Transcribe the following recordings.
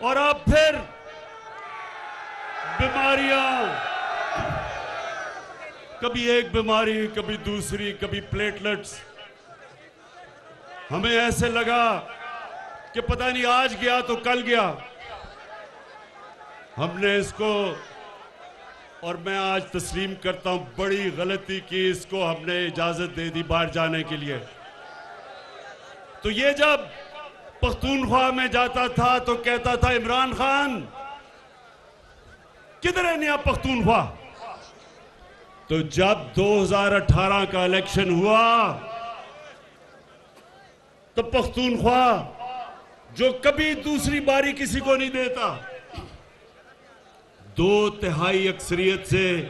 और अब फिर बीमारियां, कभी एक बीमारी, कभी दूसरी, कभी प्लेटलेट्स। हमें ऐसे लगा कि पता नहीं आज गया तो कल गया। हमने इसको, और मैं आज तस्लीम करता हूं, बड़ी गलती की। इसको हमने इजाजत दे दी बाहर जाने के लिए। तो ये जब पख्तूनख्वा में जाता था तो कहता था इमरान खान किधर है नया पख्तूनख्वा। तो जब 2018 का इलेक्शन हुआ तो पख्तूनख्वा, जो कभी दूसरी बारी किसी को नहीं देता, 2/3 अक्सरियत से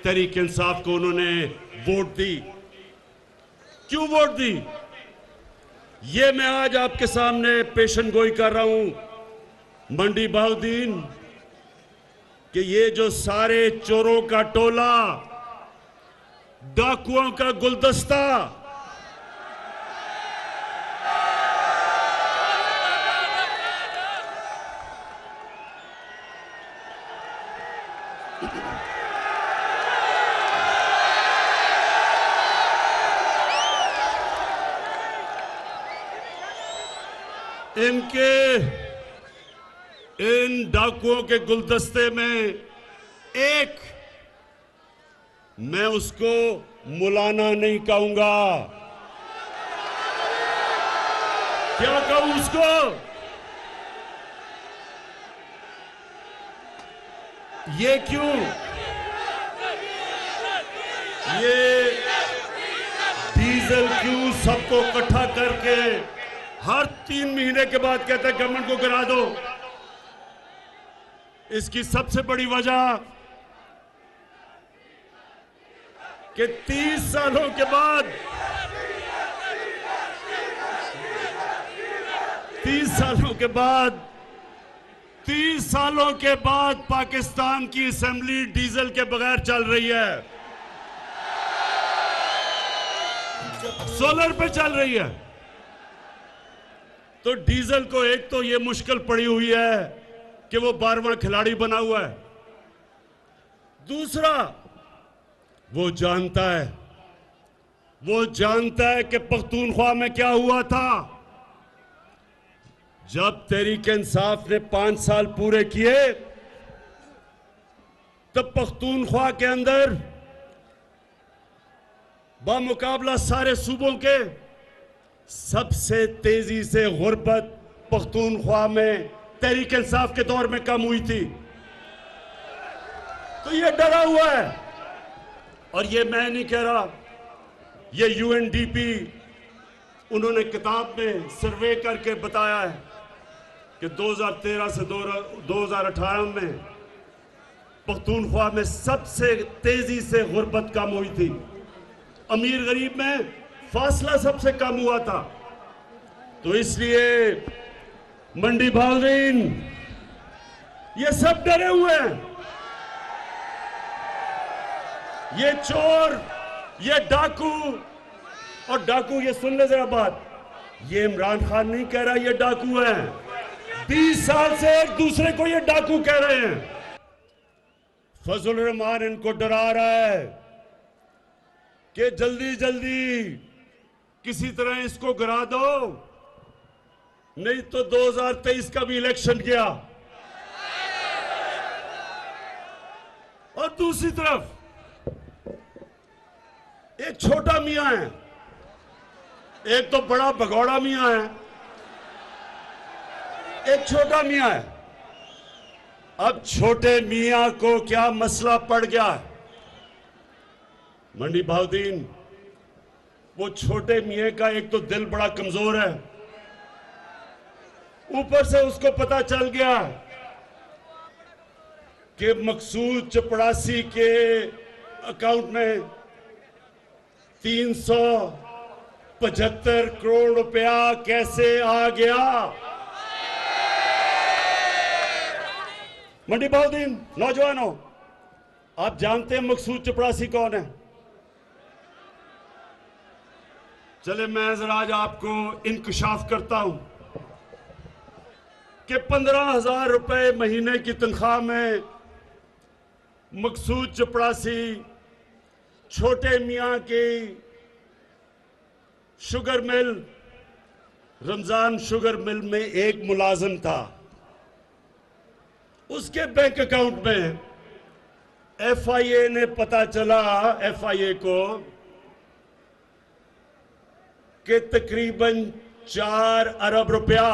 तहरीक इंसाफ को उन्होंने वोट दी। क्यों वोट दी, ये मैं आज आपके सामने पेशन गोई कर रहा हूं। मंडी बहाउद्दीन कि ये जो सारे चोरों का टोला, डाकुओं का गुलदस्ता, इन डाकुओं के गुलदस्ते में एक, मैं उसको मुलाना नहीं कहूंगा। क्या कहूं उसको? ये क्यों? ये डीजल क्यों सबको इकट्ठा करके हर 3 महीने के बाद कहता है गवर्नमेंट को गिरा दो? इसकी सबसे बड़ी वजह कि 30 सालों के बाद 30 सालों के बाद पाकिस्तान की असेंबली डीजल के बगैर चल रही है, सोलर पे चल रही है। तो डीजल को एक तो ये मुश्किल पड़ी हुई है कि वो 12वां खिलाड़ी बना हुआ है। दूसरा, वो जानता है कि पख्तूनख्वा में क्या हुआ था। जब तहरीक इंसाफ ने 5 साल पूरे किए तब पख्तूनख्वा के अंदर बामुकाबला सारे सूबों के सबसे तेजी से गुर्बत पख्तूनख्वा में तहरीक इंसाफ के दौर में कम हुई थी। तो ये डरा हुआ है, और ये मैं नहीं कह रहा, ये यूएनडीपी उन्होंने किताब में सर्वे करके बताया है कि 2013 से 2018 में पख्तूनख्वा में सबसे तेजी से गुर्बत कम हुई थी। अमीर गरीब में फासला सबसे कम हुआ था। तो इसलिए मंडी बहाउद्दीन, ये सब डरे हुए हैं। ये चोर, ये डाकू, और डाकू, ये सुन ले जरा बात, ये इमरान खान नहीं कह रहा ये डाकू हैं। 20 साल से एक दूसरे को ये डाकू कह रहे हैं। फजल रहमान इनको डरा रहा है कि जल्दी जल्दी किसी तरह इसको गिरा दो, नहीं तो 2023 का भी इलेक्शन गया। और दूसरी तरफ एक छोटा मियां है, एक तो बड़ा भगौड़ा मियां है, एक छोटा मियां है। अब छोटे मियां को क्या मसला पड़ गया? मंडी बहाउद्दीन, वो छोटे मियां का एक तो दिल बड़ा कमजोर है, ऊपर से उसको पता चल गया कि मकसूद चपड़ासी के अकाउंट में 375 करोड़ रुपया कैसे आ गया। मंडी बहाउद्दीन, नौजवानों, आप जानते हैं मकसूद चपड़ासी कौन है? चले मैं जरा आज आपको इंकशाफ करता हूं। कि 15,000 रुपए महीने की तनख्वाह में मकसूद चपड़ासी छोटे मियां की sugar mill, Ramzan sugar mill में एक मुलाजिम था। उसके बैंक अकाउंट में एफआईए ने पता चला, एफआईए को, कि तकरीबन 4 अरब रुपया,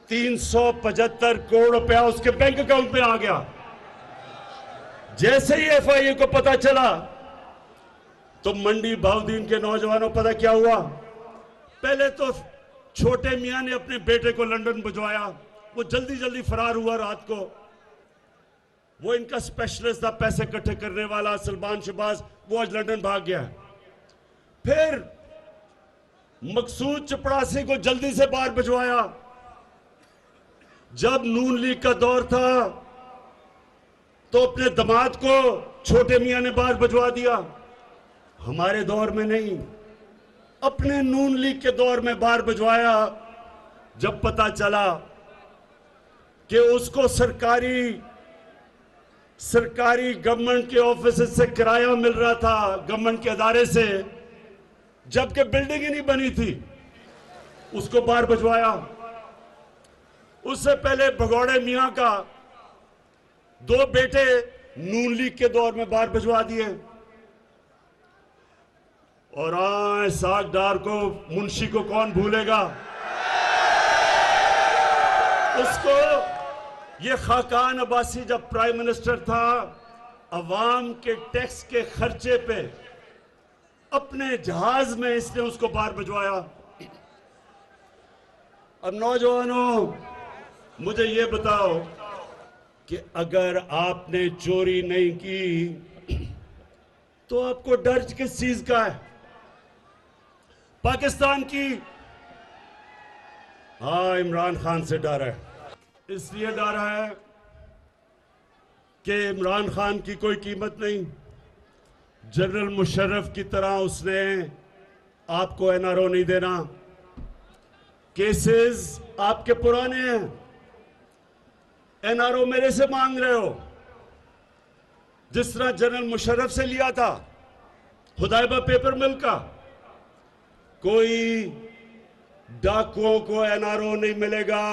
375 करोड़ रुपया उसके बैंक अकाउंट में आ गया। जैसे ही एफआईए को पता चला तो मंडी बहाउद्दीन के नौजवानों, पता क्या हुआ? पहले तो छोटे मियां ने अपने बेटे को लंदन भिजवाया, वो जल्दी जल्दी फरार हुआ रात को। वो इनका स्पेशलिस्ट था, पैसे इकट्ठे करने वाला, सलमान शहबाज, वो आज लंदन भाग गया। फिर मकसूद चपड़ासी को जल्दी से बाहर भिजवाया। जब नून लीग का दौर था तो अपने दामाद को छोटे मियां ने बाहर भिजवा दिया। हमारे दौर में नहीं, अपने नून लीग के दौर में बाहर भिजवाया। जब पता चला कि उसको सरकारी गवर्नमेंट के ऑफिस से किराया मिल रहा था, गवर्नमेंट के अदारे से, जबकि बिल्डिंग ही नहीं बनी थी, उसको बाहर भिजवाया। उससे पहले भगौड़े मियां का 2 बेटे नून लीग के दौर में बाहर भिजवा दिए। और सागदार को, मुंशी को कौन भूलेगा? उसको, ये खाकान अब्बासी जब प्राइम मिनिस्टर था, अवाम के टैक्स के खर्चे पे अपने जहाज में इसने उसको बाहर भिजवाया। अब नौजवानों, मुझे ये बताओ कि अगर आपने चोरी नहीं की तो आपको डर किस चीज का है? पाकिस्तान की, हाँ, इमरान खान से डर है। इसलिए डर है कि इमरान खान की कोई कीमत नहीं। जनरल मुशर्रफ की तरह उसने आपको एनआरओ नहीं देना। केसेस आपके पुराने हैं, एनआरओ मेरे से मांग रहे हो, जिस तरह जनरल मुशर्रफ से लिया था हुदैबा पेपर मिल का। कोई डाकुओं को एनआरओ नहीं मिलेगा।